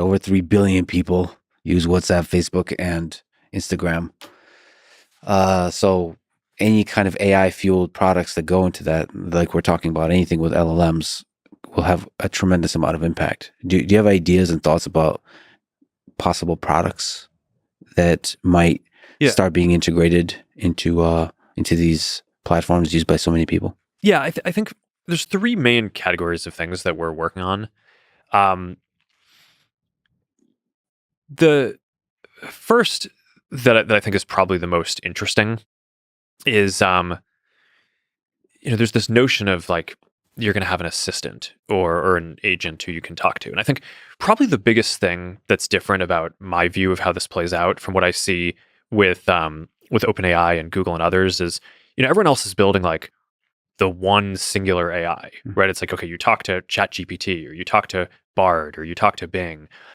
over 3 billion people use WhatsApp, Facebook, and Instagram. So any kind of AI fueled products that go into that, like we're talking about, anything with LLMs, will have a tremendous amount of impact. Do you have ideas and thoughts about possible products that might Yeah. start being integrated into these platforms used by so many people? Yeah, I think there's three main categories of things that we're working on. Um, the first that I think is probably the most interesting is there's this notion of like you're going to have an assistant or an agent who you can talk to. And I think probably the biggest thing that's different about my view of how this plays out from what I see with OpenAI and Google and others is, everyone else is building like the one singular AI, right? It's like, okay, you talk to ChatGPT or you talk to Bard or you talk to Bing.